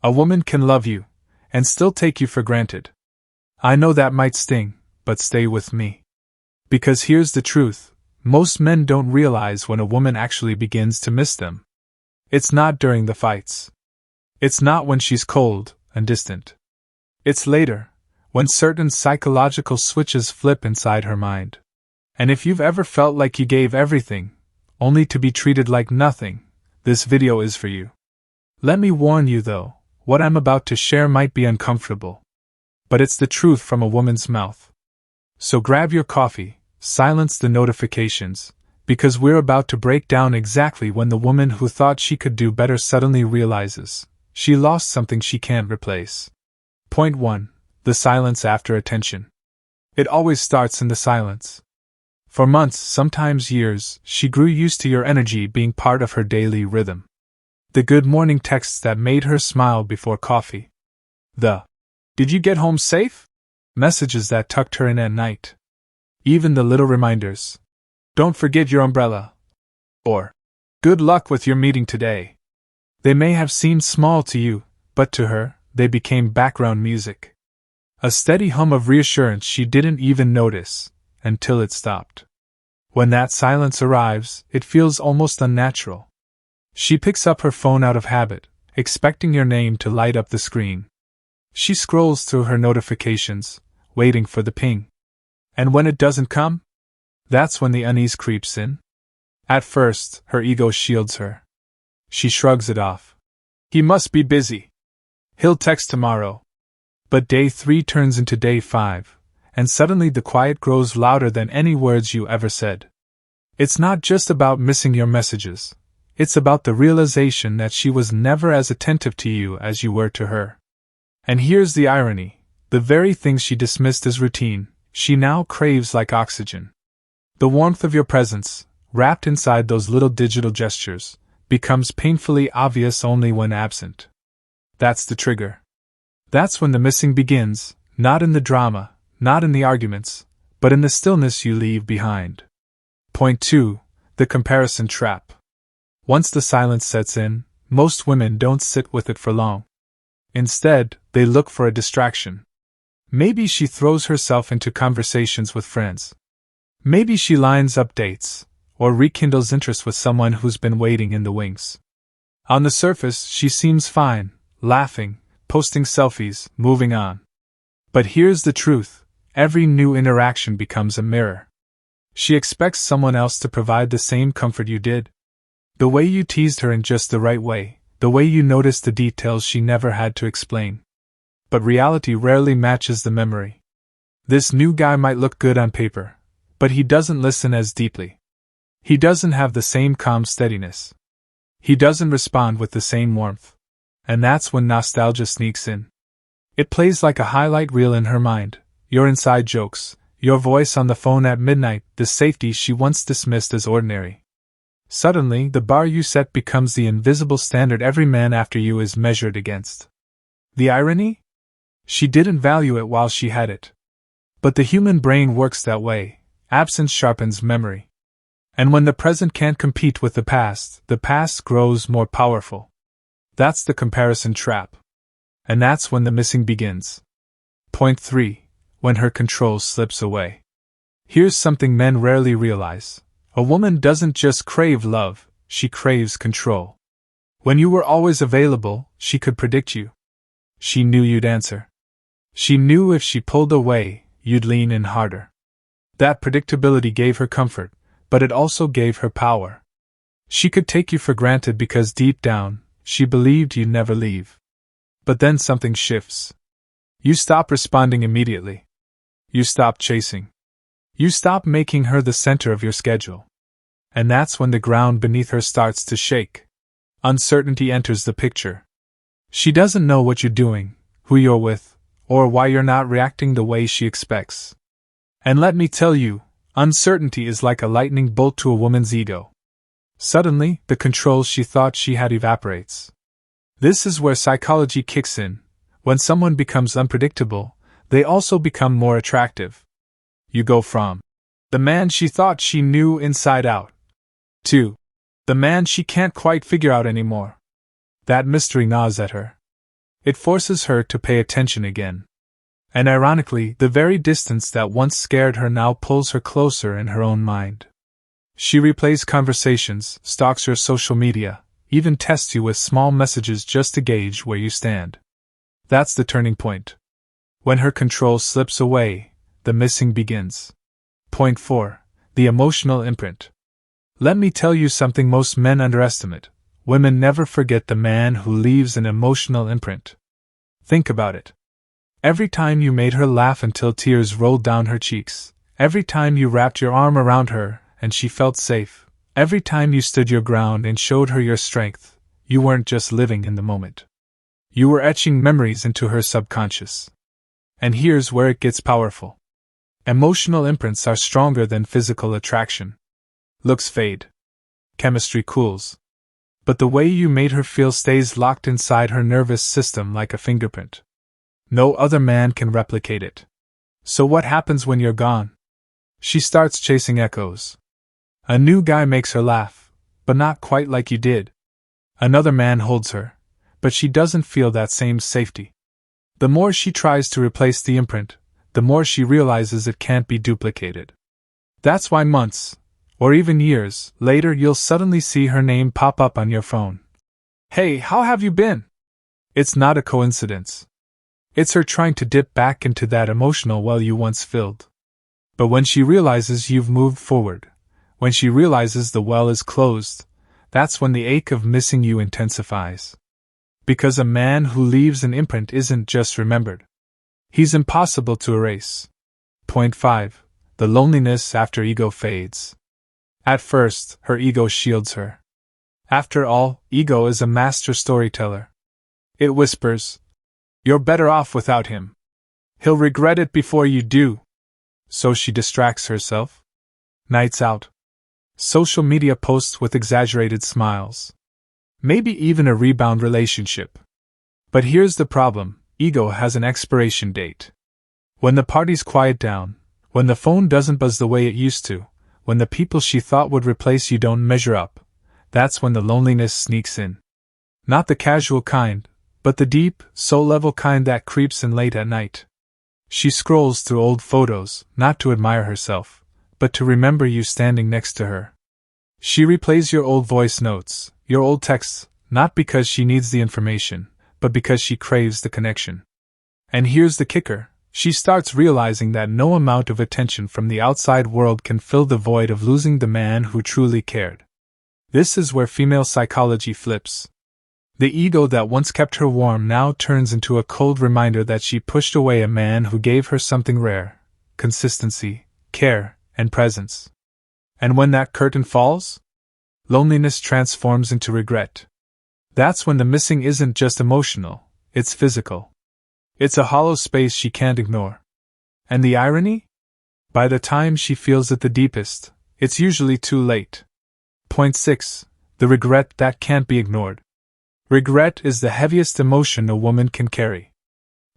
A woman can love you, and still take you for granted. I know that might sting, but stay with me. Because here's the truth, most men don't realize when a woman actually begins to miss them. It's not during the fights. It's not when she's cold and distant. It's later, when certain psychological switches flip inside her mind. And if you've ever felt like you gave everything, only to be treated like nothing, this video is for you. Let me warn you though, what I'm about to share might be uncomfortable. But it's the truth from a woman's mouth. So grab your coffee, silence the notifications, because we're about to break down exactly when the woman who thought she could do better suddenly realizes she lost something she can't replace. Point 1. The silence after attention. It always starts in the silence. For months, sometimes years, she grew used to your energy being part of her daily rhythm. The good morning texts that made her smile before coffee. The "Did you get home safe?" messages that tucked her in at night. Even the little reminders. "Don't forget your umbrella." Or, "Good luck with your meeting today." They may have seemed small to you, but to her, they became background music. A steady hum of reassurance she didn't even notice, until it stopped. When that silence arrives, it feels almost unnatural. She picks up her phone out of habit, expecting your name to light up the screen. She scrolls through her notifications, waiting for the ping. And when it doesn't come, that's when the unease creeps in. At first, her ego shields her. She shrugs it off. He must be busy. He'll text tomorrow. But day 3 turns into day 5, and suddenly the quiet grows louder than any words you ever said. It's not just about missing your messages. It's about the realization that she was never as attentive to you as you were to her. And here's the irony. The very things she dismissed as routine, she now craves like oxygen. The warmth of your presence, wrapped inside those little digital gestures, becomes painfully obvious only when absent. That's the trigger. That's when the missing begins, not in the drama, not in the arguments, but in the stillness you leave behind. Point 2. The comparison trap. Once the silence sets in, most women don't sit with it for long. Instead, they look for a distraction. Maybe she throws herself into conversations with friends. Maybe she lines up dates, or rekindles interest with someone who's been waiting in the wings. On the surface, she seems fine, laughing, posting selfies, moving on. But here's the truth, every new interaction becomes a mirror. She expects someone else to provide the same comfort you did. The way you teased her in just the right way, the way you noticed the details she never had to explain. But reality rarely matches the memory. This new guy might look good on paper, but he doesn't listen as deeply. He doesn't have the same calm steadiness. He doesn't respond with the same warmth. And that's when nostalgia sneaks in. It plays like a highlight reel in her mind, your inside jokes, your voice on the phone at midnight, the safety she once dismissed as ordinary. Suddenly, the bar you set becomes the invisible standard every man after you is measured against. The irony? She didn't value it while she had it. But the human brain works that way. Absence sharpens memory. And when the present can't compete with the past grows more powerful. That's the comparison trap. And that's when the missing begins. Point 3. When her control slips away. Here's something men rarely realize. A woman doesn't just crave love, she craves control. When you were always available, she could predict you. She knew you'd answer. She knew if she pulled away, you'd lean in harder. That predictability gave her comfort, but it also gave her power. She could take you for granted because deep down, she believed you'd never leave. But then something shifts. You stop responding immediately. You stop chasing. You stop making her the center of your schedule. And that's when the ground beneath her starts to shake. Uncertainty enters the picture. She doesn't know what you're doing, who you're with, or why you're not reacting the way she expects. And let me tell you, uncertainty is like a lightning bolt to a woman's ego. Suddenly, the control she thought she had evaporates. This is where psychology kicks in. When someone becomes unpredictable, they also become more attractive. You go from the man she thought she knew inside out to the man she can't quite figure out anymore. That mystery gnaws at her. It forces her to pay attention again. And ironically, the very distance that once scared her now pulls her closer in her own mind. She replays conversations, stalks your social media, even tests you with small messages just to gauge where you stand. That's the turning point. When her control slips away, the missing begins. Point 4. The emotional imprint. Let me tell you something most men underestimate. Women never forget the man who leaves an emotional imprint. Think about it. Every time you made her laugh until tears rolled down her cheeks, every time you wrapped your arm around her and she felt safe, every time you stood your ground and showed her your strength, you weren't just living in the moment. You were etching memories into her subconscious. And here's where it gets powerful. Emotional imprints are stronger than physical attraction. Looks fade. Chemistry cools. But the way you made her feel stays locked inside her nervous system like a fingerprint. No other man can replicate it. So what happens when you're gone? She starts chasing echoes. A new guy makes her laugh, but not quite like you did. Another man holds her, but she doesn't feel that same safety. The more she tries to replace the imprint, the more she realizes it can't be duplicated. That's why months, or even years, later you'll suddenly see her name pop up on your phone. Hey, how have you been? It's not a coincidence. It's her trying to dip back into that emotional well you once filled. But when she realizes you've moved forward, when she realizes the well is closed, that's when the ache of missing you intensifies. Because a man who leaves an imprint isn't just remembered. He's impossible to erase. Point 5. The loneliness after ego fades. At first, her ego shields her. After all, ego is a master storyteller. It whispers, "You're better off without him. He'll regret it before you do." So she distracts herself. Nights out. Social media posts with exaggerated smiles. Maybe even a rebound relationship. But here's the problem, ego has an expiration date. When the parties quiet down, when the phone doesn't buzz the way it used to, when the people she thought would replace you don't measure up, that's when the loneliness sneaks in. Not the casual kind, but the deep, soul-level kind that creeps in late at night. She scrolls through old photos, not to admire herself, but to remember you standing next to her. She replays your old voice notes, your old texts, not because she needs the information, but because she craves the connection. And here's the kicker, she starts realizing that no amount of attention from the outside world can fill the void of losing the man who truly cared. This is where female psychology flips. The ego that once kept her warm now turns into a cold reminder that she pushed away a man who gave her something rare: consistency, care, and presence. And when that curtain falls, loneliness transforms into regret. That's when the missing isn't just emotional, it's physical. It's a hollow space she can't ignore. And the irony? By the time she feels it the deepest, it's usually too late. Point 6. The regret that can't be ignored. Regret is the heaviest emotion a woman can carry.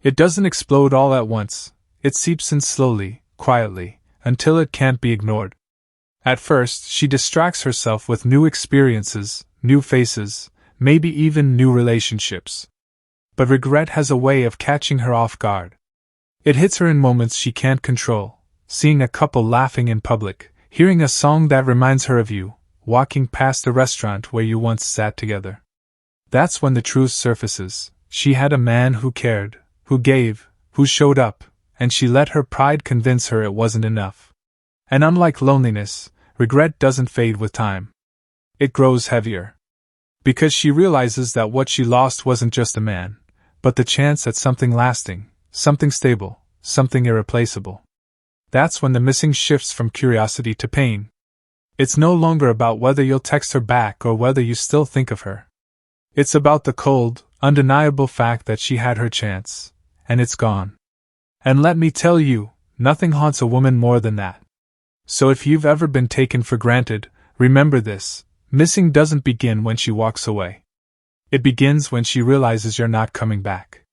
It doesn't explode all at once, it seeps in slowly, quietly, until it can't be ignored. At first, she distracts herself with new experiences, new faces, maybe even new relationships. But regret has a way of catching her off guard. It hits her in moments she can't control, seeing a couple laughing in public, hearing a song that reminds her of you, walking past a restaurant where you once sat together. That's when the truth surfaces. She had a man who cared, who gave, who showed up, and she let her pride convince her it wasn't enough. And unlike loneliness, regret doesn't fade with time. It grows heavier. Because she realizes that what she lost wasn't just a man, but the chance at something lasting, something stable, something irreplaceable. That's when the missing shifts from curiosity to pain. It's no longer about whether you'll text her back or whether you still think of her. It's about the cold, undeniable fact that she had her chance, and it's gone. And let me tell you, nothing haunts a woman more than that. So if you've ever been taken for granted, remember this: missing doesn't begin when she walks away. It begins when she realizes you're not coming back.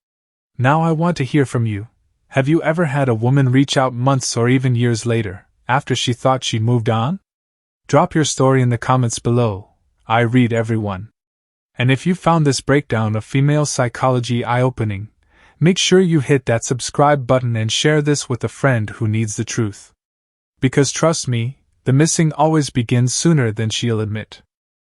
Now I want to hear from you. Have you ever had a woman reach out months or even years later, after she thought she'd moved on? Drop your story in the comments below. I read every one. And if you found this breakdown of female psychology eye-opening, make sure you hit that subscribe button and share this with a friend who needs the truth. Because trust me, the missing always begins sooner than she'll admit.